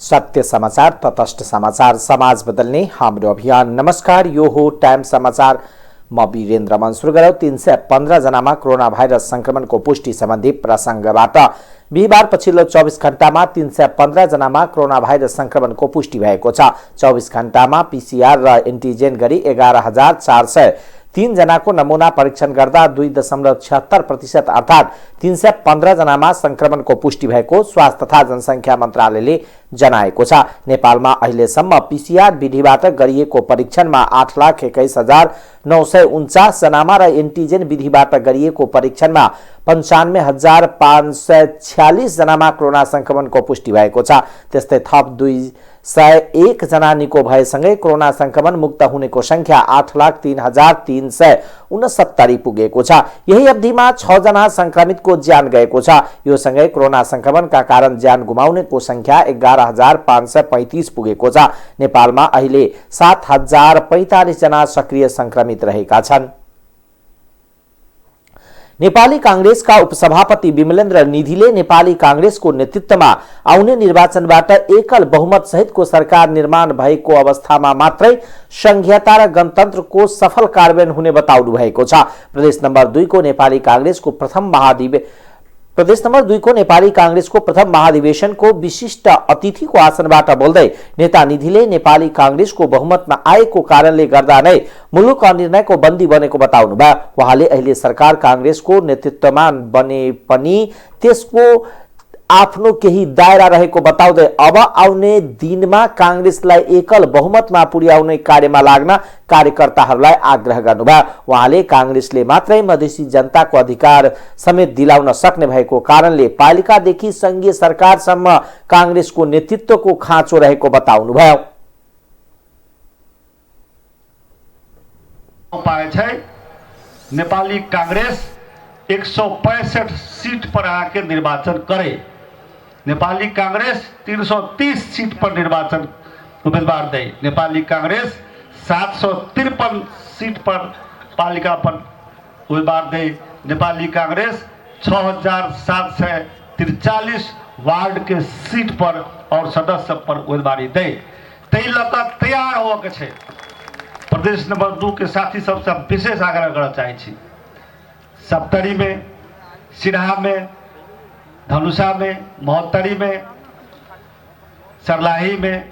सत्य समाचार, तटस्थ समाचार, समाज बदल्ने हाम्रो अभियान। नमस्कार, यो हो टाइम समाचार। म वीरेन्द्र मन। सुरु गरौँ 315 जनामा कोरोना भाइरस संक्रमणको पुष्टि सम्बन्धी प्रसंगबाट। बिहिबार पछिल्लो 24 घण्टामा 315 जनामा कोरोना भाइरस संक्रमणको पुष्टि भएको छ। 24 घण्टामा पीसीआर र एन्टिजेन गरी 11,403 जनाको नमुना परीक्षण गर्दा 2.76% अर्थात् 315 जनामा संक्रमणको पुष्टि भएको स्वास्थ्य तथा जनसंख्या मन्त्रालयले जनाएको छ। नेपालमा अहिलेसम्म पीसीआर विधिबाट गरिएको परीक्षणमा 8,21,949 जनामा र एन्टिजेन विधिबाट गरिएको परीक्षणमा 95,546 जनामा कोरोना संक्रमणको पुष्टि भएको छ। त्यस्तै थप 201 जना निको भएसँगै कोरोना संक्रमण मुक्त हुनेको संख्या 8,03,369 पुगेको छ। यही अवधिमा 6 जना संक्रमितको ज्यान गएको छ। यो सँगै कोरोना संक्रमणका कारण ज्यान गुमाउनेको संख्या 11,535 पुगेको छ। नेपालमा अहिले 7,045 जना सक्रिय संक्रमित रहेका छन्। नेपाली कांग्रेसका उपसभापति विमलेन्द्र निधिले नेपाली कांग्रेसको नेतृत्वमा आउने निर्वाचनबाट एकल बहुमत सहितको सरकार निर्माण भएको अवस्थामा मात्रै संघीयता र गणतन्त्रको सफल कार्यान्वयन हुने बताउनु भएको छ। प्रदेश नम्बर 2 को नेपाली कांग्रेसको प्रथम महाधिवेशनको विशिष्ट अतिथिको आसनबाट बोल्दै नेता निधिले नेपाली कांग्रेसको बहुमतमा आएको कारणले गर्दा नै मुलुक अनिर्णयको बन्दी बनेको बताउनुभयो। उहाँले अहिले सरकार कांग्रेसको नेतृत्वमा बने पनि त्यसको आफ्नो केही दायरा रहेको बताउँदै अब आउने दिनमा कांग्रेसलाई एकल बहुमतमा पुर्याउने कार्यमा लाग्न कार्यकर्ताहरूलाई आग्रह गर्नुभयो। उहाँले कांग्रेसले मात्रै मधेसी जनताको अधिकार समेत दिलाउन सक्ने भएको कारणले पालिकादेखि संघीय सरकारसम्म कांग्रेसको नेतृत्वको खाँचो रहेको बताउनुभयो। नेपाली कांग्रेस 165 सीट पर आके निर्वाचन करे। नेपाली कांग्रेस 330 सीट पर निर्वाचन उम्मीदवार दे। नेपाली कांग्रेस 753 सीट पर पालिका पर उम्मीदवार दे। नेपाली कांग्रेस 6,743 वार्ड के सीट पर और सदस्य पर उम्मीदवारी दे। तै लगा तैयार हो के छे। प्रदेश नंबर 2 के साथी सबसे विशेष आग्रह करना चाहे छी। सप्तरी में, सिराहा में, धनुषा में, महोत्तरी में, सरलाही में,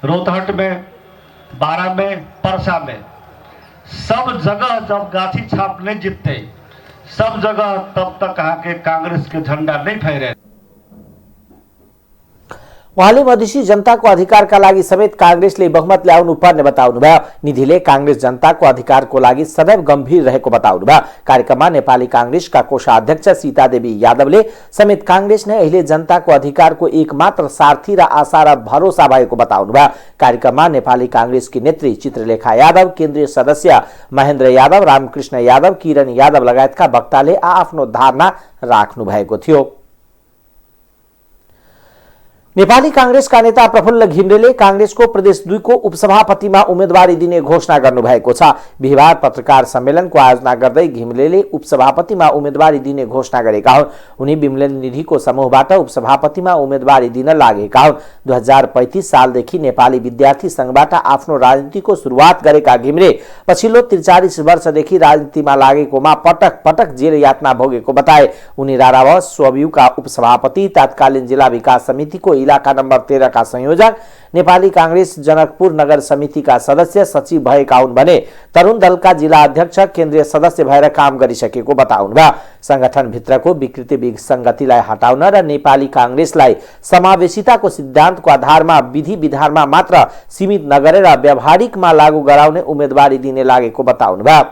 रोहतहट में, बारा में, परसा में, सब जगह जब गाछी छाप नहीं जीतते, सब जगह तब तक आके कांग्रेस के झंडा नहीं फहरे। उहाँले मधेसी जनताको अधिकारका लागि समेत कांग्रेसले बहुमत ल्याउनु पर्ने बताउनुभयो। निधिले कांग्रेस जनताको अधिकारको लागि सदैव गम्भीर रहेको बताउनुभयो। कार्यक्रममा नेपाली कांग्रेसका कोषाध्यक्ष सीतादेवी यादवले समेत कांग्रेस नै अहिले जनताको अधिकारको एकमात्र सारथी र आशा र भरोसा भएको बताउनुभयो। कार्यक्रममा नेपाली कांग्रेसकी नेत्री चित्रलेखा यादव, केन्द्रीय सदस्य महेन्द्र यादव, रामकृष्ण यादव, किरण यादव लगायतका वक्ताले आफ्नो धारणा राख्नु भएको थियो। नेपाली कांग्रेसका नेता प्रफुल्ल घिमिरेले कांग्रेसको प्रदेश 2 को उपसभापतिमा उम्मेदवारी दिने घोषणा गर्नुभएको छ। बिहिबार पत्रकार सम्मेलनको आयोजना गर्दै घिमिरेले उपसभापतिमा उम्मेदवारी दिने घोषणा गरेका हुन्। उनी विमलेन्द्र निधिको समूहबाट उपसभापतिमा उम्मेदवारी दिन लागेका हुन्। 2035 सालदेखि नेपाली विद्यार्थी संघबाट आफ्नो राजनीतिको सुरुवात गरेका घिमिरे पछिल्लो 43 वर्षदेखि राजनीतिमा लागेकोमा पटक पटक जेल यातना भोगेको बताए। उनी राराव स्वव्यूका उपसभापति, तत्कालीन जिल्ला विकास समितिको इलाका नम्बर 13 का संयोजक, नेपाली कांग्रेस जनकपुर नगर समितिका सदस्य सचिव भएका हुन् भने तरुण दलका जिल्ला अध्यक्ष, केन्द्रीय सदस्य भएर काम गरिसकेको बताउनुभयो। संगठन भित्रको विकृति विसंगतिलाई हटाउन र नेपाली कांग्रेसलाई समावेशिताको सिद्धान्तको आधारमा विधि विधानमा मात्र सीमित नगरेर व्यावहारिकमा लागू गराउने उम्मेदवारी दिने लागेको बताउनुभयो।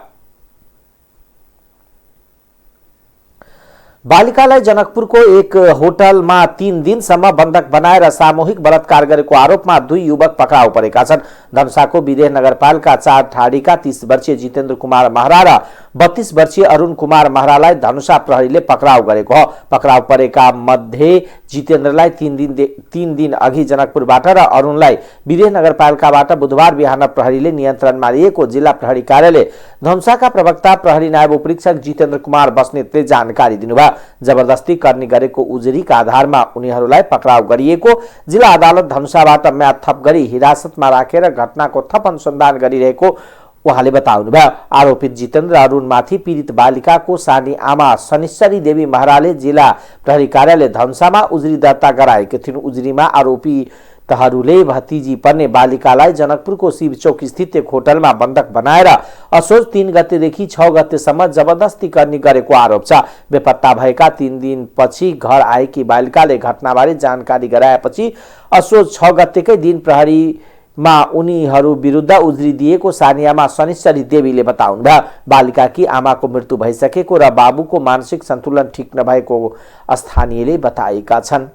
बालिकालाई जनकपुरको एक होटलमा 3 दिनसम्म बन्धक बनाएर सामूहिक बलात्कार गरेको आरोपमा 2 युवक पक्राउ परेका छन्। धनुषाको विदेह नगरपालिका 4 ठाडीका 30 वर्षीय जितेन्द्र कुमार महरा र 32 वर्षीय अरुण कुमार महरालाई धनुषा प्रहरीले पक्राउ गरेको हो। पक्राउ परेका मध्ये जितेन्द्रलाई 3 दिन अघि जनकपुरबाट र अरुणलाई वीरेन्द्र नगरपालिकाबाट बुधबार बिहान प्रहरीले नियन्त्रणमा लिएको जिल्ला प्रहरी कार्यालय धनुषाका प्रवक्ता प्रहरी नायब उपरीक्षक जितेन्द्र कुमार बस्नेतले जानकारी दिनुभयो। जबरदस्ती गर्ने गरेको उजुरीका आधारमा उनीहरूलाई पक्राउ गरिएको जिल्ला अदालत धनुषाबाट म्याद थप गरी हिरासतमा राखेर घटनाको थप अनुसन्धान गरिरहेको उहाँले बताउनुभयो। आरोपित जितेन्द्र अरुणमाथि पीडित बालिकाको सानी आमा शनिश्चरी देवी महराले जिल्ला प्रहरी कार्यालय धनुषामा उजुरी दर्ता गराएकी थिइन्। उजुरीमा आरोपितहरूले भतिजी पर्ने बालिकालाई जनकपुरको शिवचौक स्थित एक होटलमा बन्धक बनाएर असोज 3 गतेदेखि 6 गतेसम्म जबरदस्ती गर्ने गरेको आरोप छ। बेपत्ता भएका 3 दिनपछि घर आएकी बालिकाले घटनाबारे जानकारी गराएपछि असोज 6 गतेकै दिन प्रहरीमा उनीहरू विरुद्ध उजुरी दिएको सानियामा शनिश्चरी देवीले बताउनुभयो। बालिकाकी आमाको मृत्यु भइसकेको र बाबुको मानसिक सन्तुलन ठिक नभएको स्थानीयले बताएका छन्।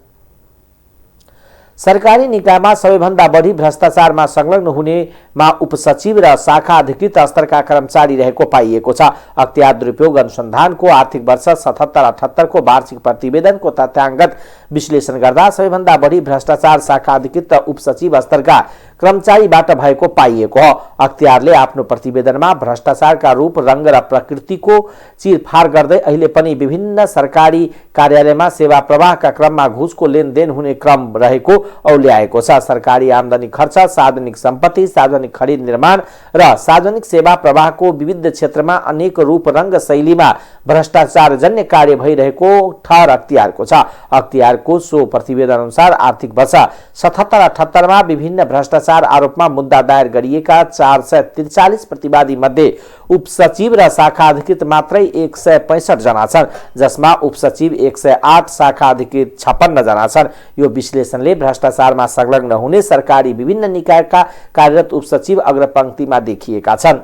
सरकारी निकायमा सबैभन्दा बढी भ्रष्टाचारमा संलग्न हुनेमा उपसचिव र शाखा अधिकृत स्तरका कर्मचारी रहेको पाइएको छ। अख्तियार दुरुपयोग अनुसन्धानको आर्थिक वर्ष 77-78 को वार्षिक प्रतिवेदनको तथ्याङ्गत विश्लेषण गर्दा सबैभन्दा बढी भ्रष्टाचार शाखा अधिकृत र उपसचिव स्तरका कर्मचारीबाट भएको पाइएको हो। अख्तियारले आफ्नो प्रतिवेदनमा भ्रष्टाचारका रूप, रंग र प्रकृतिको चिरफार गर्दै अहिले पनि विभिन्न सरकारी कार्यालयमा सेवा प्रवाहका क्रममा घुसको लेनदेन हुने क्रम रहेको औल्याएको छ। सरकारी आमदानी खर्च, सार्वजनिक सम्पत्ति, सार्वजनिक खरिद निर्माण र सार्वजनिक सेवा प्रवाहको विविध क्षेत्रमा अनेक रूप, रंग, शैलीमा भ्रष्टाचारजन्य कार्य भइरहेको ठहर अख्तियारको छ। अख्तियारको सो प्रतिवेदन अनुसार आर्थिक वर्ष 77-78 मा विभिन्न भ्रष्टाचार आरोपमा मुद्दा दायर गरिएका 443 प्रतिवादी मध्ये उपसचिव र शाखा अधिकृत मात्रै 165 जना छन्, जसमा उपसचिव 108, शाखा अधिकृत 56 जना छन्। यो विश्लेषणले भ्रष्टाचारमा संलग्न हुने सरकारी विभिन्न निकायका कार्यरत उपसचिव अग्रपंक्तिमा देखिएका छन्।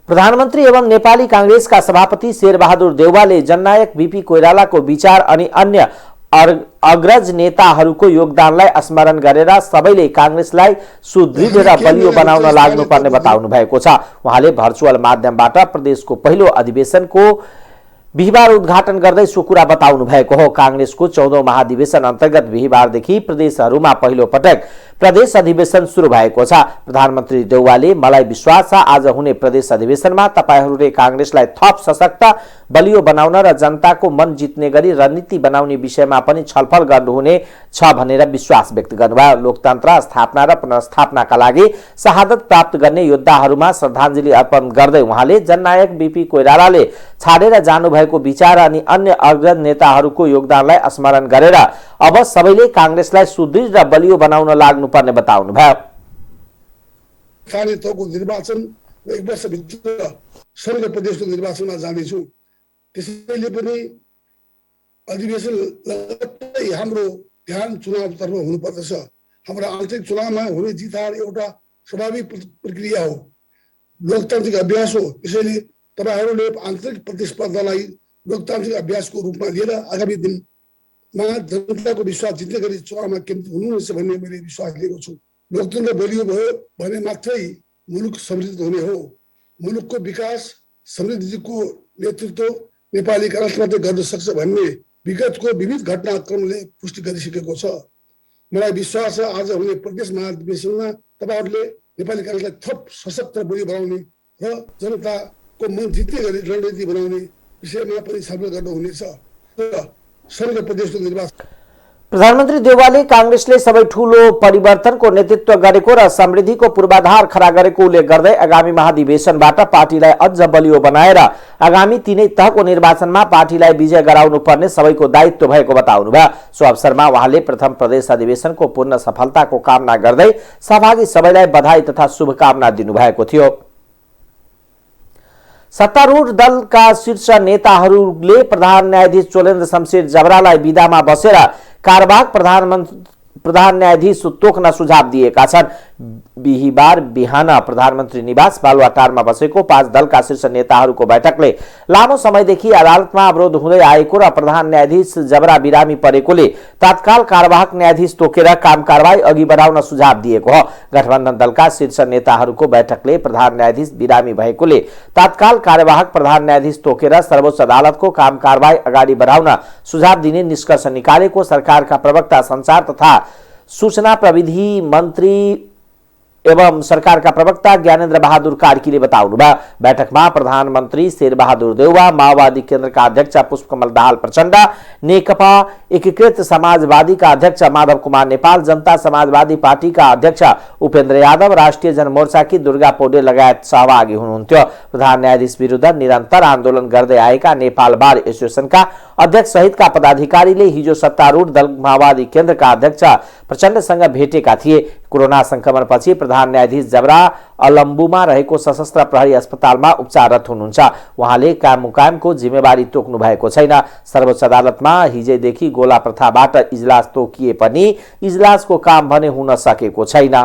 प्रधानमन्त्री एवं नेपाली कांग्रेसका सभापति शेरबहादुर देउवाले जननायक बीपी कोइरालाको विचार अनि अन्य अग्रज नेताहरूको योगदानलाई स्मरण गरेर सबैले कांग्रेसलाई सुदृढ र बलियो बनाउन लाग्नुपर्ने बताउनु भएको छ। उहाँले भर्चुअल माध्यमबाट प्रदेशको पहिलो अधिवेशनको बिहिबार उद्घाटन गर्दै सो कुरा बताउनु भएको हो। कांग्रेसको 14औं महाधिवेशन अन्तर्गत बिहिबारदेखि प्रदेशहरूमा पहिलो पटक प्रदेश अधिवेशन सुरु भएको छ। प्रधानमन्त्री देउवाले मलाई विश्वास छ आज हुने प्रदेश अधिवेशनमा तपाईहरूले कांग्रेसलाई थप सशक्त, बलियो बनाउन र जनताको मन जित्ने गरी रणनीति बनाउने विषयमा पनि छलफल गर्नुहुने छ भनेर विश्वास व्यक्त गर्नुभयो। लोकतन्त्र स्थापना र पुनर्स्थापनाका लागि शहादत प्राप्त गर्ने योद्धाहरूमा श्रद्धाञ्जली अर्पण गर्दै उहाँले जननायक बीपी कोइरालाले छाडेर जानुभएको विचार अनि अन्य अग्रज नेताहरूको योगदानलाई स्मरण गरेर अब सबैले कांग्रेसलाई सुदृढ र बलियो बनाउन लाग्नुपर्ने बताउनुभयो। स्थानीय तहको निर्वाचन 1 वर्षभित्र सर्व प्रदेशको निर्वाचनमा जानेछु। त्यसैले पनि अधिवेशन लगत्तै हाम्रो ध्यान चुनावतर्फ हुनुपर्दछ। हाम्रो आन्तरिक चुनावमा हुने जितहार एउटा स्वाभाविक प्रक्रिया हो, लोकतान्त्रिक अभ्यास हो। त्यसैले तपाईहरूले आन्तरिक प्रतिस्पर्धालाई लोकतान्त्रिक अभ्यासको रूपमा लिएर आगामी दिनमा जनताको विश्वास जित्ने गरी चुनावमा केन्द्रित हुनुहुनेछ भन्ने मैले विश्वास लिएको छु। लोकतन्त्र बलियो भयो भने मात्रै मुलुक समृद्ध हुने हो। मुलुकको विकास, समृद्धिको नेतृत्व नेपाली कांग्रेस मात्रै गर्न सक्छ भन्ने विगतको विविध घटनाक्रमले पुष्टि गरिसकेको छ। मलाई विश्वास छ आज हुने प्रदेश महाधिवेशनमा तपाईहरूले नेपाली कांग्रेसलाई थप सशक्त बलियो बनाउने र जनताको मन जित्ने गरी रणनीति बनाउने विषयमा पनि छलफल गर्नुहुनेछ। सर्व प्रदेशको निर्वाचन प्रधानमन्त्री देउवाले कांग्रेसले सबै ठूलो परिवर्तनको नेतृत्व गरेको र समृद्धिको पूर्वाधार खडा गरेको उल्लेख गर्दै आगामी महाधिवेशनबाट पार्टीलाई अझ बलियो बनाएर आगामी तीनै तहको निर्वाचनमा पार्टीलाई विजय गराउनुपर्ने सबैको दायित्व भएको बताउनुभयो। सो अवसरमा उहाँले प्रथम प्रदेश अधिवेशनको पूर्ण सफलताको कामना गर्दै सहभागी सबैलाई बधाई तथा शुभकामना दिनुभएको थियो। सत्तारूढ दलका शीर्ष नेताहरूले प्रधान न्यायाधीश चोलेन्द्र शमशेर जबरालाई विदामा बसेर कार्यवाहक प्रधान न्यायाधीश तोक्न सुझाव दिएका छन्। बिहिबार बिहान प्रधानमन्त्री निवास बालुवाटारमा बसेको 5 दलका शीर्ष नेताहरूको बैठकले लामो समयदेखि अदालतमा अवरोध हुँदै आएको र प्रधान न्यायाधीश जबरा बिरामी परेकोले तत्काल कार्यवाहक न्यायाधीश तोकेर काम कारबाही अघि बढाउन सुझाव दिएको हो। गठबन्धन दलका शीर्ष नेताहरूको बैठकले प्रधान न्यायाधीश बिरामी भएकोले तत्काल कार्यवाहक प्रधान न्यायाधीश तोकेर सर्वोच्च अदालतको काम कारबाही अगाडि बढाउन सुझाव दिने निष्कर्ष निकालेको सरकारका प्रवक्ता संचार तथा सूचना प्रविधि मन्त्री एवं सरकारका प्रवक्ता ज्ञानेन्द्र बहादुर कार्कीले बताउनुभयो। बैठकमा प्रधानमन्त्री शेरबहादुर देउवा, माओवादी केन्द्रका अध्यक्ष पुष्पकमल दाहाल प्रचण्ड, नेकपा एकीकृत समाजवादीका अध्यक्ष माधव कुमार नेपाल, जनता समाजवादी पार्टीका अध्यक्ष उपेन्द्र यादव, राष्ट्रिय जनमोर्चाकी दुर्गा पौडेल लगायत सहभागी हुनुहुन्थ्यो। प्रधान न्यायाधीश विरुद्ध निरन्तर आन्दोलन गर्दै आएका नेपाल बार एसोसिएसनका अध्यक्ष सहितका पदाधिकारीले हिजो सत्तारूढ दल माओवादी केन्द्रका अध्यक्ष प्रचण्डसँग भेटेका थिए। कोरोना संक्रमणपछि प्रधान न्यायाधीश जबरा अलम्बुमा रहेको सशस्त्र प्रहरी अस्पतालमा उपचाररत हुनुहुन्छ। उहाँले काम मुकामको जिम्मेवारी तोक्नु भएको छैन। सर्वोच्च अदालतमा हिजैदेखि गोला प्रथाबाट इजलास तोकिए पनि इजलासको काम भने हुन सकेको छैन।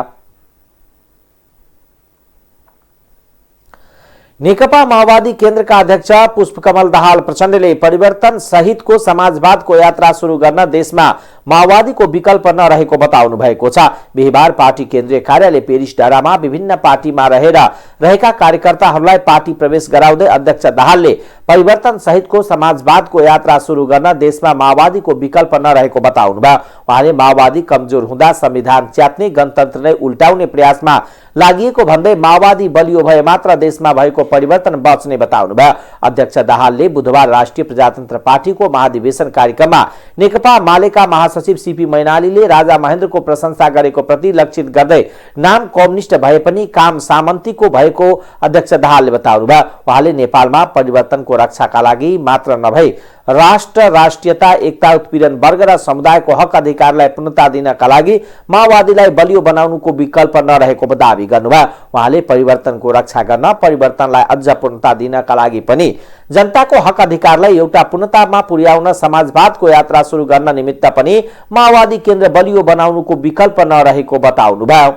नेकपा माओवादी केन्द्रका अध्यक्ष पुष्पकमल दाहाल प्रचण्डले परिवर्तन सहितको समाजवादको यात्रा सुरु गर्न देशमा माओवादीको विकल्प नरहेको बताउनु भएको छ। बिहिबार पार्टी केन्द्रीय कार्यालय पेरिस डाँडामा विभिन्न पार्टीमा रहेका कार्यकर्ताहरूलाई पार्टी प्रवेश गराउँदै अध्यक्ष दाहालले परिवर्तन सहितको समाजवादको यात्रा सुरु गर्न देशमा माओवादीको विकल्प नरहेको बताउनुभयो। उहाँले माओवादी कमजोर हुँदा संविधान च्यात्ने, गणतन्त्र नै उल्टाउने प्रयासमा लागिएको भन्दै माओवादी बलियो भए मात्र देशमा भएको परिवर्तन बच्ने बताउनुभयो। अध्यक्ष दाहालले बुधबार राष्ट्रिय प्रजातन्त्र पार्टीको महाधिवेशन कार्यक्रममा नेकपा मालेका महासचिव सीपी मैनालीले राजा महेन्द्रको प्रशंसा गरेको प्रति लक्षित गर्दै नाम कम्युनिस्ट भए पनि काम सामन्तीको भएको अध्यक्ष दाहालले बताउनुभयो। उहाँले नेपालमा परिवर्तनको रक्षाका लागि मात्र नभई राष्ट्र, राष्ट्रियता, एकता, उत्पीडन वर्ग र समुदायको हक अधिकारलाई पूर्णता दिनका लागि माओवादीलाई बलियो बनाउनुको विकल्प नरहेको दावी गर्नुभयो। उहाँले परिवर्तनको रक्षा गर्न, परिवर्तनलाई अझ पूर्णता दिनका लागि पनि जनताको हक अधिकारलाई एउटा पूर्णतामा पुर्याउन समाजवादको यात्रा सुरु गर्न निमित्त पनि माओवादी केन्द्र बलियो बनाउनुको विकल्प नरहेको बताउनुभयो।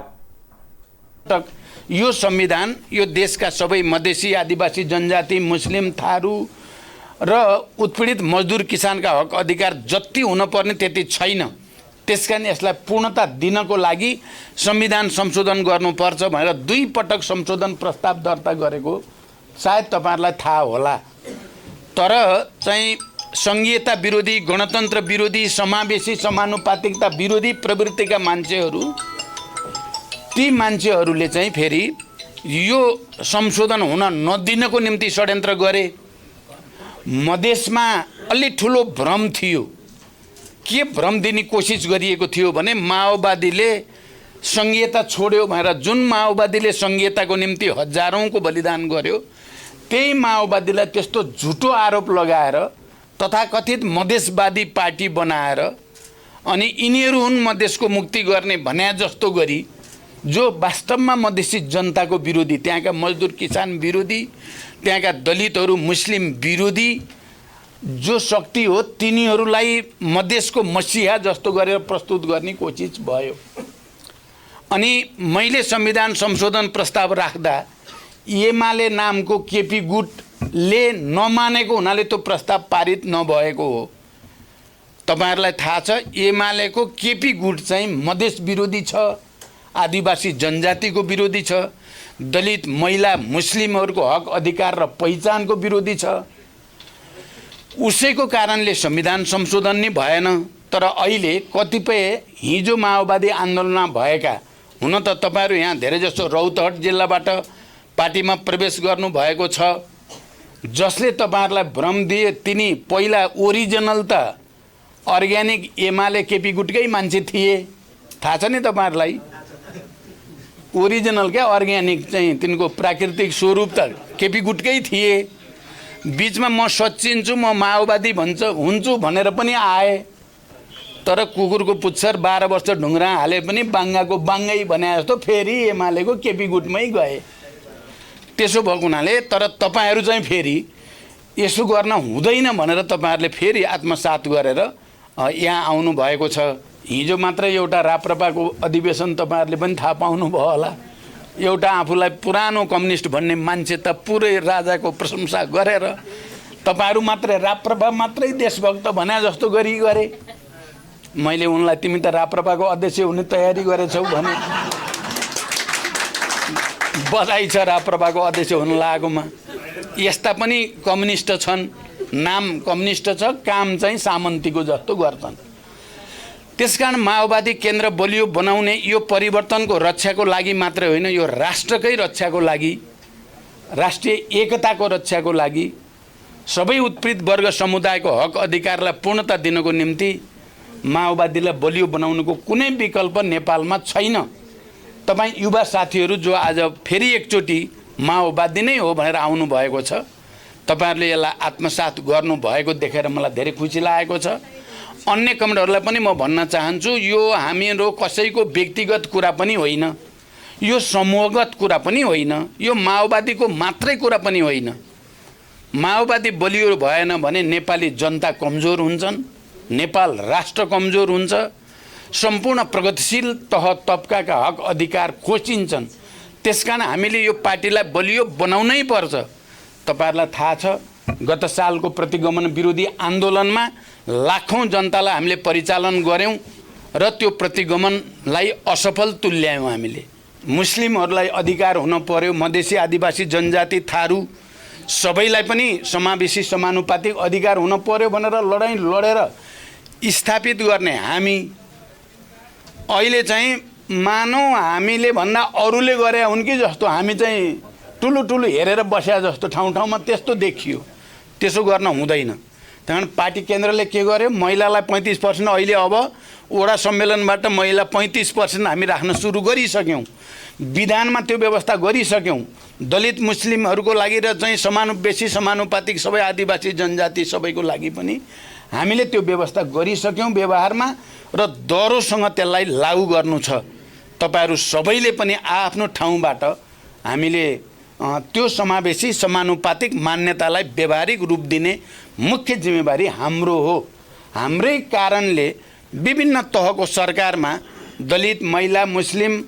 यो संविधान यो देशका सबै मधेसी, आदिवासी, जनजाति, मुस्लिम, थारू र उत्पीडित मजदुर किसानका हक अधिकार जति हुनुपर्ने त्यति छैन। त्यसकारण यसलाई पूर्णता दिनको लागि संविधान संशोधन गर्नुपर्छ भनेर 2 पटक संशोधन प्रस्ताव दर्ता गरेको सायद तपाईहरुलाई थाहा होला। तर चाहिँ संघीयता विरोधी, गणतन्त्र विरोधी, समावेशी, समानुपातिकता विरोधी प्रवृत्तिका मान्छेहरू, ती मान्छेहरूले चाहिँ फेरि यो संशोधन हुन नदिनको निम्ति षड्यन्त्र गरे। मधेसमा अलि ठुलो भ्रम थियो। के भ्रम दिने कोसिस गरिएको थियो भने माओवादीले संघीयता छोड्यो भनेर, जुन माओवादीले संघीयताको निम्ति हजारौंको बलिदान गर्यो, त्यही माओवादीलाई त्यस्तो झुटो आरोप लगाएर तथाकथित मधेसवादी पार्टी बनाएर अनि यिनीहरू हुन् मधेसको मुक्ति गर्ने भन्या जस्तो गरी, जो वास्तवमा मधेसी जनताको विरोधी, त्यहाँका मजदुर किसान विरोधी, त्यहाँका दलितहरू मुस्लिम विरोधी जो शक्ति हो, तिनीहरूलाई मधेसको मसिहा जस्तो गरेर प्रस्तुत गर्ने कोसिस भयो। अनि मैले संविधान संशोधन प्रस्ताव राख्दा एमाले नामको केपी गुटले नमानेको हुनाले त्यो प्रस्ताव पारित नभएको हो। तपाईहरुलाई थाहा छ एमालेको केपी गुट चाहिँ मधेस विरोधी छ, आदिवासी जनजातिको विरोधी छ, दलित, महिला, मुस्लिमहरूको हक अधिकार र पहिचानको विरोधी छ। उसैको कारणले संविधान संशोधन नै भएन। तर अहिले कतिपय हिजो माओवादी आन्दोलनमा भएका, हुन त तपाईहरु यहाँ धेरै जसो रौतहट जिल्लाबाट पार्टीमा प्रवेश गर्नु भएको छ, जसले तपाईहरुलाई भ्रम दिए तिनी पहिला ओरिजिनल त अर्ग्यानिक एमाले केपी गुटकै मान्छे थिए। थाहा छ नि तपाईहरुलाई? ओरिजिनल क्या अर्ग्यानिक चाहिँ तिनको प्राकृतिक स्वरूप त केपी गुटकै थिए। बीचमा म सच्चिन्छु, म माओवादी हुन्छु भनेर पनि आए। तर कुकुरको पुच्छर 12 वर्ष ढुङ्ग्रा हाले पनि बाङ्गाको बाङ्गै भने जस्तो फेरि एमालेको केपी गुटमै गए। त्यसो भएको हुनाले तर तपाईहरु चाहिँ फेरि यसो गर्न हुँदैन भनेर तपाईहरुले फेरि आत्मसात गरेर यहाँ आउनु भएको छ। हिजो मात्र एउटा राप्रपाको अधिवेशन तपाईँहरूले पनि थाहा पाउनुभयो होला। एउटा आफूलाई पुरानो कम्युनिस्ट भन्ने मान्छे त पुरै राजाको प्रशंसा गरेर तपाईँहरू मात्रै राप्रपा मात्रै देशभक्त भने जस्तो गरे। मैले उनलाई तिमी त राप्रपाको अध्यक्ष हुने तयारी गरेछौ भने बधाई छ राप्रपाको अध्यक्ष हुन लागेकोमा। यस्ता पनि कम्युनिस्ट छन्, नाम कम्युनिस्ट छ, काम चाहिँ सामन्तीको जस्तो गर्छन्। त्यसकारण माओवादी केन्द्र बलियो बनाउने यो परिवर्तनको रक्षाको लागि मात्रै होइन, यो राष्ट्रकै रक्षाको लागि, राष्ट्रिय एकताको रक्षाको लागि, सबै उत्पीडित वर्ग समुदायको हक अधिकारलाई पूर्णता दिनको निम्ति माओवादीलाई बलियो बनाउनुको कुनै विकल्प नेपालमा छैन। तपाईँ युवा साथीहरू जो आज फेरि एकचोटि माओवादी नै हो भनेर आउनु भएको छ, तपाईँहरूले यसलाई आत्मसात गर्नुभएको देखेर मलाई धेरै खुसी लागेको छ। अन्य कमेन्टहरूलाई पनि म भन्न चाहन्छु, यो हामीहरू कसैको व्यक्तिगत कुरा पनि होइन, यो समूहगत कुरा पनि होइन, यो माओवादीको मात्रै कुरा पनि होइन। माओवादी बलियो भएन भने नेपाली जनता कमजोर हुन्छन्, नेपाल राष्ट्र कमजोर हुन्छ, सम्पूर्ण प्रगतिशील तह तबकाका हक अधिकार खोसिन्छन्। त्यसकारण हामीले यो पार्टीलाई बलियो बनाउनै पर्छ। तपाईहरुलाई थाहा छ, गत सालको प्रतिगमन विरोधी आन्दोलनमा लाखौं जनतालाई हामीले परिचालन गर्यौं र त्यो प्रतिगमनलाई असफल तुल्यायौं। हामीले मुस्लिमहरूलाई अधिकार हुन पर्यो, मधेसी आदिवासी जनजाति थारू सबैलाई पनि समावेशी समानुपातिक अधिकार हुन पर्यो भनेर लडाईं लडेर स्थापित गर्ने हामी अहिले चाहिँ मानौ हामीले भन्दा अरूले गरे हुन् कि जस्तो, हामी चाहिँ ठुलो ठुलो हेरेर बस्या जस्तो ठाउँ ठाउँमा त्यस्तो देखियो। त्यसो गर्न हुँदैन। त्यहाँदेखि पार्टी केन्द्रले के गर्यो, महिलालाई 35% अहिले अब वडा सम्मेलनबाट महिला 35% हामी राख्न सुरु गरिसक्यौं। विधानमा त्यो व्यवस्था गरिसक्यौं। दलित मुस्लिमहरूको लागि र चाहिँ समानुपातिक समानुपातिक सबै आदिवासी जनजाति सबैको लागि पनि हामीले त्यो व्यवस्था गरिसक्यौं व्यवहारमा, र दरोसँग त्यसलाई लागू गर्नु छ। तपाईहरु सबैले पनि आफ्नो ठाउँबाट हामीले त्यो समावेशी समानुपातिक मान्यतालाई व्यावहारिक रूप दिने मुख्य जिम्मेवारी हाम्रो हो। हाम्रै कारणले विभिन्न तहको सरकारमा दलित, महिला, मुस्लिम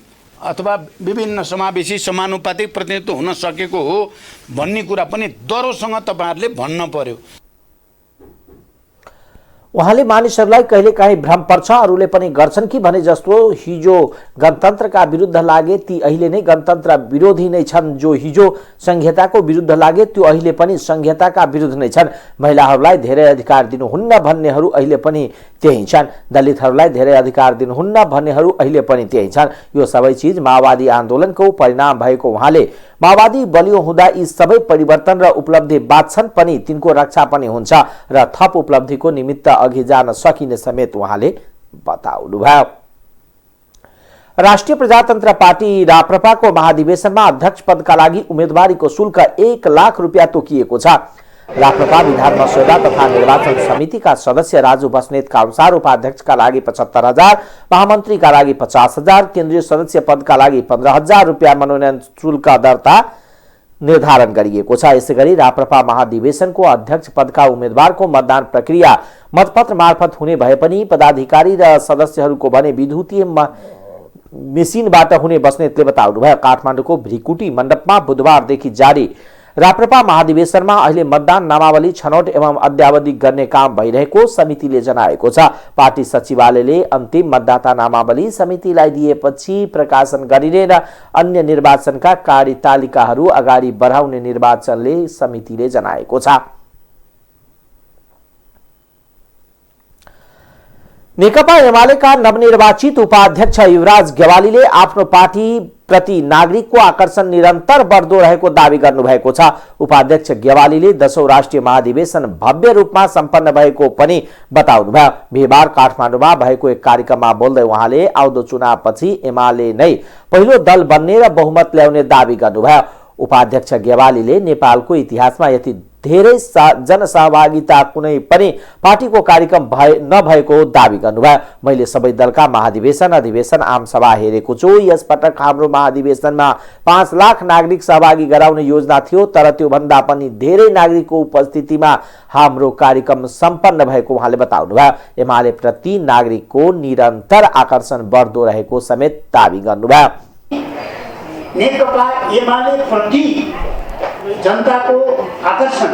अथवा विभिन्न समावेशी समानुपातिक प्रतिनिधित्व हुन सकेको हो भन्ने कुरा पनि दरोसँग तपाईहरुले भन्न पर्यो। उहाँले मानिसहरूलाई कहिलेकाहीँ भ्रम पर्छ, अरूले पनि गर्छन् कि भने जस्तो हिजो गणतन्त्रका विरुद्ध लागे ती अहिले नै गणतन्त्र विरोधी नै छन्, जो हिजो संहिताको विरुद्ध लागे त्यो अहिले पनि संहिताका विरुद्ध नै छन्। महिलाहरूलाई धेरै अधिकार दिनुहुन्न भन्नेहरू अहिले पनि त्यही छन्, दलितहरूलाई धेरै अधिकार दिनुहुन्न भन्नेहरू अहिले पनि त्यही छन्। यो सबै चीज माओवादी आन्दोलनको परिणाम भएको उहाँले माओवादी बलियो हुँदा यी सबै परिवर्तन र उपलब्धि बाँच्छन् पनि, तिनको रक्षा पनि हुन्छ र थप उपलब्धिको निमित्त अघि जान सकिने समेत उहाँले बताउनुभयो। राष्ट्रिय प्रजातन्त्र पार्टी राप्रपाको महाधिवेशनमा अध्यक्ष पदका लागि उम्मेदवारीको शुल्क 1 लाख रुपियाँ तोकिएको छ। राप्रपा विधान मस्यौदा तथा निर्वाचन समितिका सदस्य राजु बस्नेतका अनुसार उपाध्यक्षका लागि 75,000, महामन्त्रीका लागि 50,000, केन्द्रीय सदस्य पदका लागि 15,000 रुपियाँ मनोनयन शुल्क दर्ता निर्धारण गरिएको छ। यसैगरी राप्रपा महाधिवेशनको अध्यक्ष पदका उम्मेदवारको मतदान प्रक्रिया मतपत्र मार्फत हुने भए पनि पदाधिकारी र सदस्यहरूको भने विद्युतीय मेसिनबाट हुने बस्नेतले बताउनुभयो। काठमाडौँको भ्रिकुटी मण्डपमा बुधबारदेखि जारी राप्रपा महाधिवेशनमा अहिले मतदान नामावली छनौट एवं अद्यावधिक गर्ने काम भइरहेको समितिले जनाएको छ। पार्टी सचिवालयले अन्तिम मतदाता नामावली समितिलाई दिएपछि प्रकाशन गरिने र अन्य निर्वाचनका कार्यतालिकाहरू अगाडि बढाउने निर्वाचनले समितिले जनाएको छ। नेकपा एमालेका नवनिर्वाचित उपाध्यक्ष युवराज गेवालीले आफ्नो पार्टी प्रति नागरिकको आकर्षण निरन्तर बढ्दो रहेको दावी गर्नुभएको छ। उपाध्यक्ष गेवालीले 10औं राष्ट्रिय महाधिवेशन भव्य रूपमा सम्पन्न भएको पनि बताउनुभयो। बिहिबार काठमाडौँमा भएको एक कार्यक्रममा बोल्दै उहाँले आउँदो चुनावपछि एमाले नै पहिलो दल बन्ने र बहुमत ल्याउने दावी गर्नुभयो। उपाध्यक्ष गेवालीले नेपालको इतिहासमा यति धेरै जनसहभागिता कुनै पनि पार्टीको कार्यक्रम नभएको दावी गर्नुभयो। मैले सबै दलका महाधिवेशन अधिवेशन आमसभा हेरेको छु। यसपटक हाम्रो महाधिवेशनमा 5 लाख नागरिक सहभागी गराउने योजना थियो, तर त्योभन्दा पनि धेरै नागरिकको उपस्थितिमा हाम्रो कार्यक्रम सम्पन्न भएको उहाँले बताउनुभयो। एमाले प्रति नागरिकको निरन्तर आकर्षण बढ्दो रहेको समेत दावी गर्नुभयो। नेकपा एमाले प्रति जनताको आकर्षण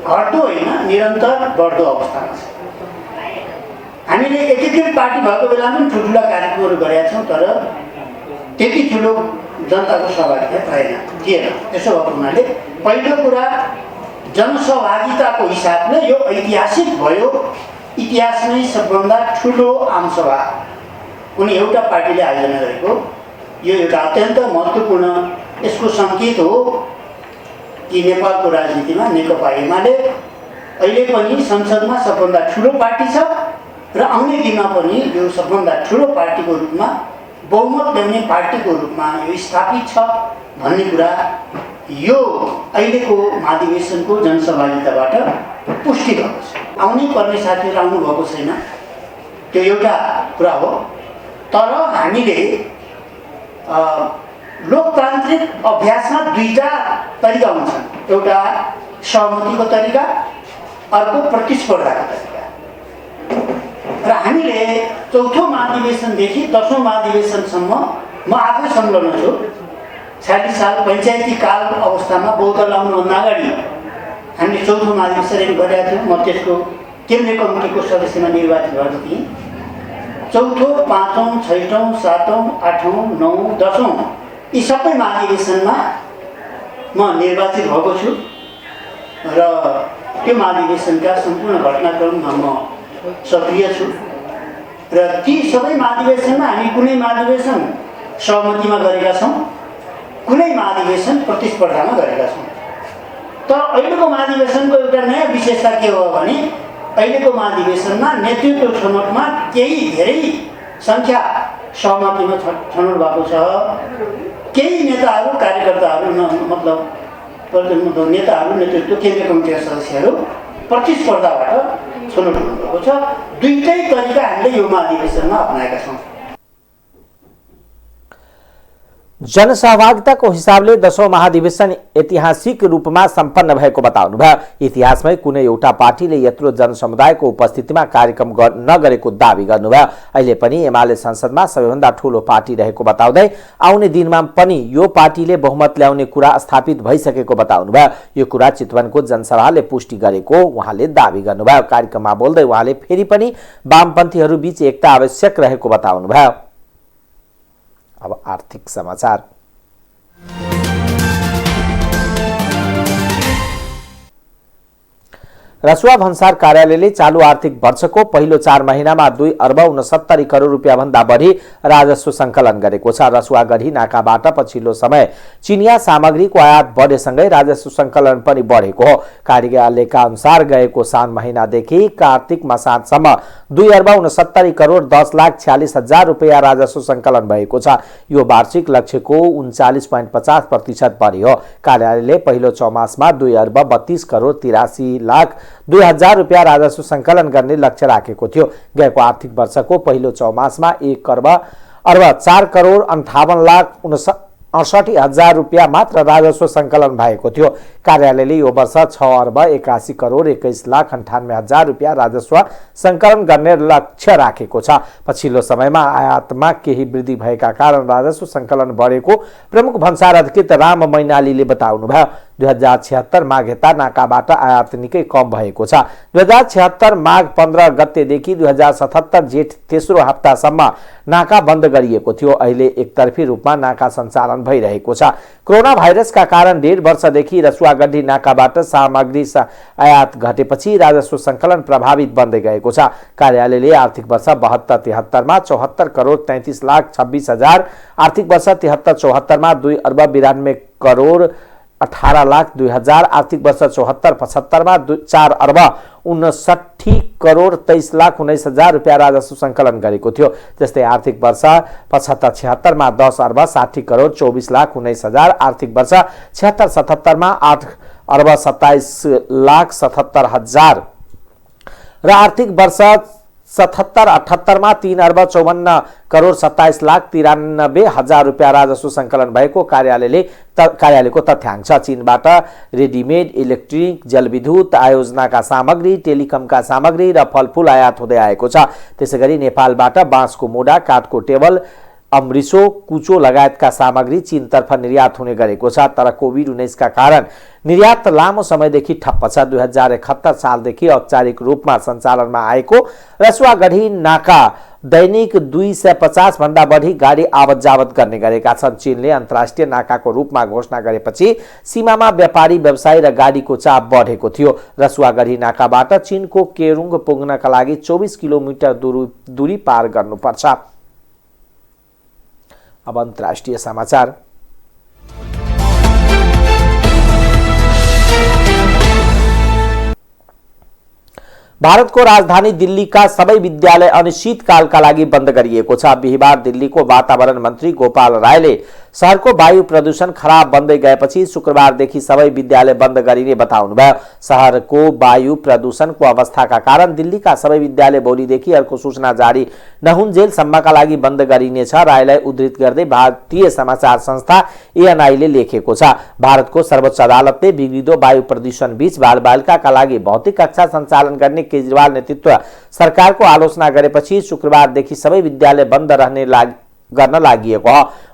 घट्दो होइन, निरन्तर बढ्दो अवस्थामा छ। हामीले एकीकृत पार्टी भएको बेलामा पनि ठुल्ठुला कार्यक्रमहरू गरेका छौँ, तर त्यति ठुलो जनताको सहभागिता थिएन। त्यसो भएको हुनाले पहिलो कुरा जनसहभागिताको हिसाबले यो ऐतिहासिक भयो। इतिहास नै सबभन्दा ठुलो आमसभा कुनै एउटा पार्टीले आयोजना गरेको यो एउटा अत्यन्त महत्त्वपूर्ण यसको सङ्केत हो कि नेपालको राजनीतिमा नेकपा एमाले अहिले पनि संसदमा सबभन्दा ठुलो पार्टी छ र आउने दिनमा पनि यो सबभन्दा ठुलो पार्टीको रूपमा बहुमत ल्याउने पार्टीको रूपमा यो स्थापित छ भन्ने कुरा यो अहिलेको महाधिवेशनको जनसहभागिताबाट पुष्टि भएको छ। आउनै पर्ने साथीहरू आउनुभएको छैन, त्यो एउटा कुरा हो। तर हामीले लोकतान्त्रिक अभ्यासमा दुईटा तरिका हुन्छन्, एउटा सहमतिको तरिका, अर्को प्रतिस्पर्धाको तरिका। र हामीले चौथो महाधिवेशनदेखि 10औं महाधिवेशनसम्म म आफै संलग्न छु। 40 साल पञ्चायती काल अवस्थामा बहुदल आउनुभन्दा अगाडि हामीले चौथो महाधिवेशन गरेका थियौँ। म त्यसको केन्द्रीय कमिटीको सदस्यमा निर्वाचित भएको थिएँ। चौथो, 5औं, 6औं, 7औं, 8औं, 9औं, 10औं यी सबै महाधिवेशनमा म निर्वाचित भएको छु र त्यो महाधिवेशनका सम्पूर्ण घटनाक्रममा म सक्रिय छु। र ती सबै महाधिवेशनमा हामी कुनै महाधिवेशन सहमतिमा गरेका छौँ, कुनै महाधिवेशन प्रतिस्पर्धामा गरेका छौँ। तर अहिलेको महाधिवेशनको एउटा नयाँ विशेषता के हो भने अहिलेको महाधिवेशनमा नेतृत्व छनौटमा केही धेरै सङ्ख्या सहमतिमा छनौट भएको छ। केही नेताहरू कार्यकर्ताहरू मतलब नेताहरू नेतृत्व केन्द्रीय कमिटीका सदस्यहरू प्रतिस्पर्धाबाट छनौट हुनुभएको छ। दुईटै तरिका हामीले यो महाधिवेशनमा अपनाएका छौँ। जनसहभागिताको हिसाबले 10औं महाधिवेशन ऐतिहासिक रूपमा सम्पन्न भएको बताउनुभयो। इतिहासमै कुनै एउटा पार्टीले यत्रो जनसमुदायको उपस्थितिमा कार्यक्रम नगरेको दावी गर्नुभयो। अहिले पनि एमाले संसदमा सबैभन्दा ठूलो पार्टी रहेको बताउँदै आउने दिनमा पनि यो पार्टीले बहुमत ल्याउने कुरा स्थापित भइसकेको बताउनुभयो। यो कुरा चितवनको जनसभाले पुष्टि गरेको उहाँले दावी गर्नुभयो। कार्यक्रममा बोल्दै उहाँले फेरि पनि वामपन्थीहरू बीच एकता आवश्यक रहेको बताउनुभयो। अब आर्थिक समाचार। रसुवा भन्सार कार्यालयले चालू आर्थिक वर्षको पहिलो 4 महिनामा 2 अर्ब 69 करोड रुपियाँ भन्दा बढी राजस्व संकलन गरेको छ। रसुवा गढी नाकाबाट पछिल्लो समय चिनिया सामग्रीको आयात बढेसँगै राजस्व संकलन पनि बढेको हो। कार्यालयका अनुसार गएको साउन महिनादेखि कार्तिक मसान्तसम्म 2 अर्ब 69 करोड 10,46,000 रुपियाँ राजस्व संकलन भएको छ। यो वार्षिक लक्ष्यको 39.50% बढी हो। कार्यालयले पहिलो चौमासमा 2 अर्ब 32 करोड 83,02,000 रुपियाँ राजस्व संकलन गर्ने लक्ष्य राखेको थियो। गएको आर्थिक वर्षको पहिलो चौमासमा 1 अर्ब 4 करोड 58,68,000 रुपियाँ मात्र राजस्व संकलन भएको थियो। कार्यालयले यो वर्ष 6 अर्ब 81 करोड 21,98,000 रुपियाँ राजस्व संकलन गर्ने लक्ष्य राखेको छ। पछिल्लो समयमा आयातमा केही वृद्धि भएका कारण राजस्व संकलन बढेको प्रमुख भन्सार अधिकृत राम मैनालीले बताउनुभयो। 2076 माघ यता नाकाबाट आयात निकै कम भएको छ। 2076 माघ 15 गतेदेखि 2077 जेठ तेस्रो हप्तासम्म नाका बन्द गरिएको थियो। अहिले एकतर्फी रूपमा नाका सञ्चालन भइरहेको छ। कोरोना भाइरसका कारण 1.5 वर्षदेखि रसुवागढी नाकाबाट सामग्री आयात घटेपछि राजस्व संकलन प्रभावित बन्दै गएको छ। कार्यालयले आर्थिक वर्ष 72-73 मा 74 करोड 33,26,000, आर्थिक वर्ष 73-74 मा 2 अर्ब 92 करोड 18,02,000, आर्थिक वर्ष 74-75 मा 4 अर्ब 59 करोड 23,19,000 रुपियाँ राजस्व संकलन गरेको थियो। जस्तै आर्थिक वर्ष 75-76 मा 10 अर्ब 60 करोड 24,19,000, आर्थिक वर्ष 76-77 मा 8 अर्ब 27,77,000 र आर्थिक वर्ष 77-78 मा 3,54,57,93,93,000 रुपियाँ राजस्व सङ्कलन भएको कार्यालयको तथ्याङ्क छ। चीनबाट रेडिमेड, इलेक्ट्रिक, जलविद्युत आयोजनाका सामग्री, टेलिकमका सामग्री र फलफूल आयात हुँदै आएको छ। त्यसैगरी नेपालबाट बाँसको मुढा, काठको टेबल, अमृसो, कुचो लगायतका सामग्री चीनतर्फ निर्यात हुने गरेको छ। तर कोभिड-19 का कारण निर्यात लामो समयदेखि ठप्प छ। 2071 सालदेखि औपचारिक रूपमा सञ्चालनमा आएको रसुवागढी नाका दैनिक 250 भन्दा बढी गाडी आवत जावत गर्ने गरेका छन्। चीनले अन्तर्राष्ट्रिय नाकाको रूपमा घोषणा गरेपछि सीमामा व्यापारी, व्यवसायी र गाडीको चाप बढेको थियो। रसुवागढी नाकाबाट चीनको केरुङ पुग्नका लागि 24 किलोमिटर दूरी पार गर्नुपर्छ। अब अन्तर्राष्ट्रिय समाचार। भारतको राजधानी दिल्लीका सबै विद्यालय अनिश्चितकालका लागि बन्द गरिएको छ। बिहिबार दिल्लीको वातावरण मन्त्री गोपाल रायले शहरको वायु प्रदूषण खराब बन्दै गएपछि शुक्रबारदेखि सबै विद्यालय बन्द गरिने बताउनुभयो। शहरको वायु प्रदूषणको अवस्थाका कारण दिल्लीका सबै विद्यालय भोलिदेखि अर्को सूचना जारी नहुन्जेलसम्मका लागि बन्द गरिनेछ। रायलाई उद्धृत गर्दै भारतीय समाचार संस्था एएनआईले लेखेको छ, भारतको सर्वोच्च अदालतले बिग्रिदो वायु प्रदूषण बीच बालबालिकाका लागि भौतिक कक्षा सञ्चालन गर्ने केजरीवाल नेतृत्व सरकारको आलोचना गरेपछि शुक्रबारदेखि सबै विद्यालय बन्द गर्न लागि हो।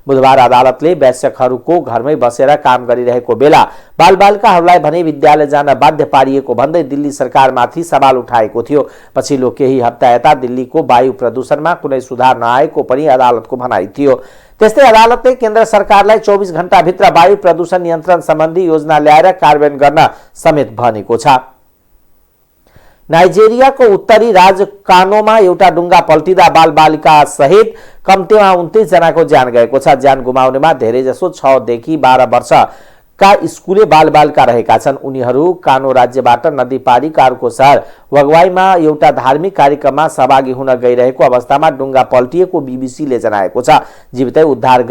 बुधबार अदालतले वयस्कहरूको घरमै बसेर काम गरिरहेको बेला बालबालिकाहरूलाई भने विद्यालय जान बाध्य पारिएको भन्दै दिल्ली सरकारमाथि सवाल उठाएको थियो। पछिल्लो केही हप्ता यता दिल्लीको वायु प्रदूषणमा कुनै सुधार नआएको पनि अदालतको भनाइ थियो। त्यस्तै अदालतले केन्द्र सरकारलाई 24 घण्टाभित्र वायु प्रदूषण नियन्त्रण सम्बन्धी योजना ल्याएर कार्यान्वयन गर्न समेत भनेको छ। नाइजेरियाको उत्तरी राज्य कानोमा एउटा डुङ्गा पल्टिँदा बालबालिका सहित कम्तीमा 29 जनाको ज्यान गएको छ। ज्यान गुमाउनेमा धेरैजसो 6 देखि 12 वर्षका स्कुले बालबालिका रहेका छन्। उनीहरू कानो राज्यबाट नदी पारी कारको शहर वगवाईमा एउटा धार्मिक कार्यक्रममा सहभागी हुन गइरहेको अवस्थामा डुङ्गा पल्टिएको बीबीसीले जनाएको छ। जीवितै उद्धार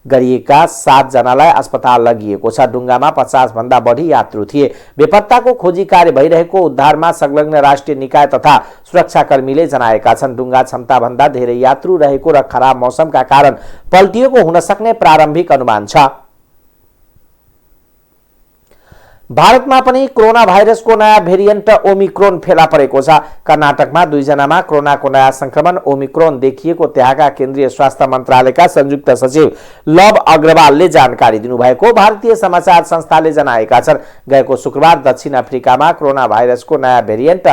गरिएका 7 जनालाई अस्पताल लगिएको छ। डुङ्गामा 50 भन्दा बढी यात्रु थिए। बेपत्ताको खोजी कार्य भइरहेको उद्धारमा संलग्न राष्ट्रिय निकाय तथा सुरक्षाकर्मीले जनाएका छन्। डुङ्गा क्षमता भन्दा धेरै यात्रु रहेको र खराब मौसमका कारण पल्टिएको हुन सक्ने प्रारम्भिक अनुमान छ। भारतमा पनि कोरोना भाइरसको नयाँ भेरिएन्ट ओमिक्रोन फेला परेको छ। कर्नाटकमा 2 जनामा कोरोनाको नयाँ संक्रमण ओमिक्रोन देखिएको त्यहाँका केन्द्रीय स्वास्थ्य मन्त्रालयका संयुक्त सचिव लव अग्रवालले जानकारी दिनुभएको भारतीय समाचार संस्थाले जनाएका छन्। गएको शुक्रबार दक्षिण अफ्रिकामा कोरोना भाइरसको नयाँ भेरिएन्ट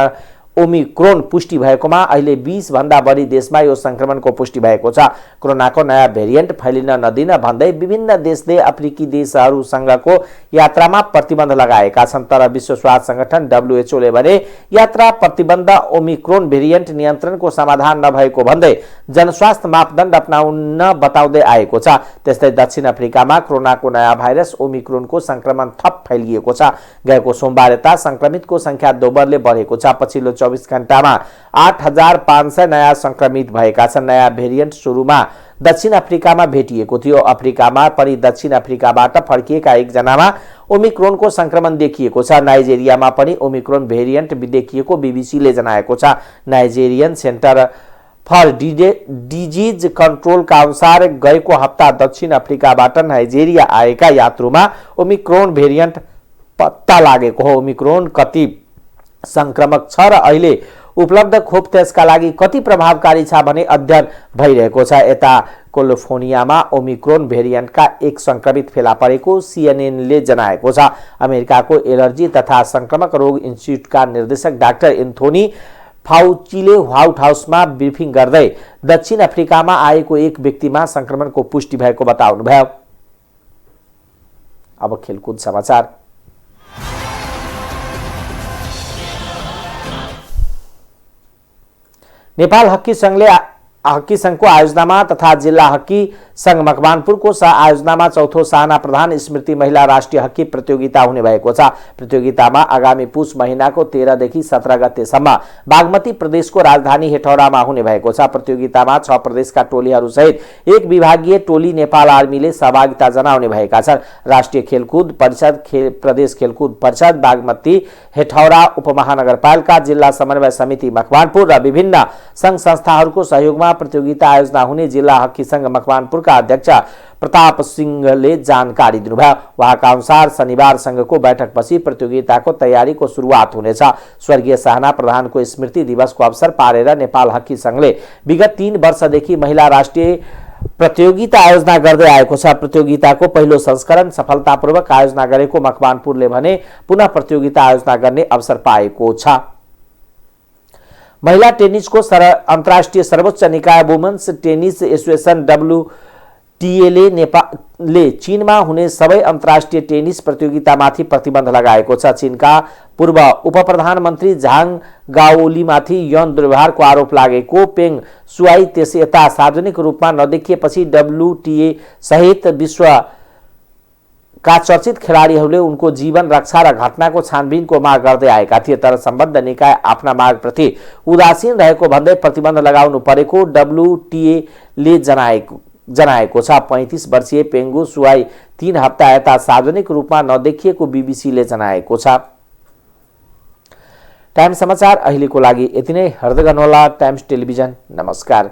ओमिक्रोन पुष्टि भएकोमा अहिले 20 भन्दा बढी देशमा यो संक्रमणको पुष्टि भएको छ। कोरोनाको नयाँ भेरिएन्ट फैलिन नदिन भन्दै विभिन्न देशले अफ्रिकी देशहरूसँगको यात्रामा प्रतिबन्ध लगाएका छन्। तर विश्व स्वास्थ्य संगठन WHO ले भने यात्रा प्रतिबन्ध ओमिक्रोन भेरिएन्ट नियन्त्रणको समाधान नभएको भन्दै जनस्वास्थ्य मापदण्ड अपनाउन बताउँदै आएको छ। त्यस्तै दक्षिण अफ्रिकामा कोरोनाको नयाँ भाइरस ओमिक्रोनको संक्रमण थप फैलिएको छ। गएको सोमबार यता संक्रमितको संख्या दोब्बरले बढेको छ। पछिल्लो 24 घण्टामा 8,500 नयाँ संक्रमित भएका छन्। नयाँ भेरिएन्ट सुरुमा दक्षिण अफ्रिकामा भेटिएको थियो। अफ्रिकामा पनि दक्षिण अफ्रिकाबाट फर्किएका 1 जनामा ओमिक्रोनको संक्रमण देखिएको छ। नाइजेरियामा पनि ओमिक्रोन भेरिएन्ट देखिएको बीबीसीले जनाएको छ। नाइजेरियन सेन्टर फर डिजिज कन्ट्रोलका अनुसार गएको हप्ता दक्षिण अफ्रिकाबाट नाइजेरिया आएका यात्रुमा ओमिक्रोन भेरिएन्ट पत्ता लागेको हो। ओमिक्रोन कति संक्रमक छ र अहिले उपलब्ध खोप त्यसका लागि कति प्रभावकारी छ भने अध्ययन भइरहेको छ। यता क्यालिफोर्नियामा ओमिक्रोन भेरिएन्टका 1 संक्रमित फेला परेको सीएनएनले जनाएको छ। अमेरिकाको एलर्जी तथा संक्रमक रोग इन्स्टिट्युटका निर्देशक डाक्टर एन्थोनी फाउचीले व्हाइट हाउसमा ब्रिफिङ गर्दै दक्षिण अफ्रिकामा आएको 1 व्यक्तिमा संक्रमणको पुष्टि भएको बताउनुभयो। अब खेलकुद समाचार। नेपाल हकी संघले हक्की संघको आयोजनामा तथा जिल्ला हक्की संघ मकवानपुरको सह आयोजनामा चौथो साहना प्रधान स्मृति महिला राष्ट्रिय हक्की प्रतियोगिता हुने भएको छ। प्रतियोगितामा आगामी पुष महिनाको 13 देखि 17 गतेसम्म बागमती प्रदेशको राजधानी हेटौडामा हुने भएको छ। प्रतियोगितामा 6 प्रदेशका टोलीहरू सहित एक विभागीय टोली नेपाल आर्मीले सहभागिता जनाउने भएका छन्। राष्ट्रिय खेलकुद परिषद, प्रदेश खेलकुद परिषद बागमती, हेटौडा उपमहानगरपालिका, जिल्ला समन्वय समिति मकवानपुर र विभिन्न संघ संस्थाहरूको सहयोगमा प्रतियोगिता आयोजना हुने जिल्ला हक्की संघ मकवानपुरका अध्यक्ष प्रताप सिंहले जानकारी दिनुभयो। उहाँका अनुसार शनिबार संघको बैठकपछि प्रतियोगिताको तयारीको सुरुवात हुनेछ। स्वर्गीय साहना प्रधानको स्मृति दिवसको अवसर पारेर नेपाल हक्की संघले विगत 3 वर्षदेखि महिला राष्ट्रिय प्रतियोगिता आयोजना गर्दै आएको छ। प्रतियोगिताको पहिलो संस्करण सफलतापूर्वक आयोजना गरेको मकवानपुरले भने पुनः प्रतियोगिता आयोजना गर्ने अवसर पाएको छ। महिला टेनिसको अन्तर्राष्ट्रिय सर्वोच्च निकाय वुमेन्स टेनिस एसोसिएसन WTA ले चीनमा हुने सबै अन्तर्राष्ट्रिय टेनिस प्रतियोगितामाथि प्रतिबन्ध लगाएको छ। चीनका पूर्व उपप्रधानमन्त्री झाङ गाओलीमाथि यौन दुर्व्यवहारको आरोप लागेको पेङ सुआई त्यसै यता सार्वजनिक रूपमा नदेखिएपछि WTA सहित विश्व का चर्चित खेलाडीहरूले उनको जीवन रक्षा र घटनाको छानबिनको माग गर्दै आएका थिए। तर सम्बद्ध निकाय आफ्ना मागप्रति उदासीन रहेको भन्दै प्रतिबन्ध लगाउनु परेको WTA ले जनाएको छ। 35 वर्षीय पेङ्गु सुआई 3 हप्ता यता सार्वजनिक रूपमा नदेखिएको BBC ले जनाएको छ। टाइम्स समाचार अहिलेको लागि यति नै। हेर्दै गर्नुहोला टाइम्स टेलिभिजन। नमस्कार।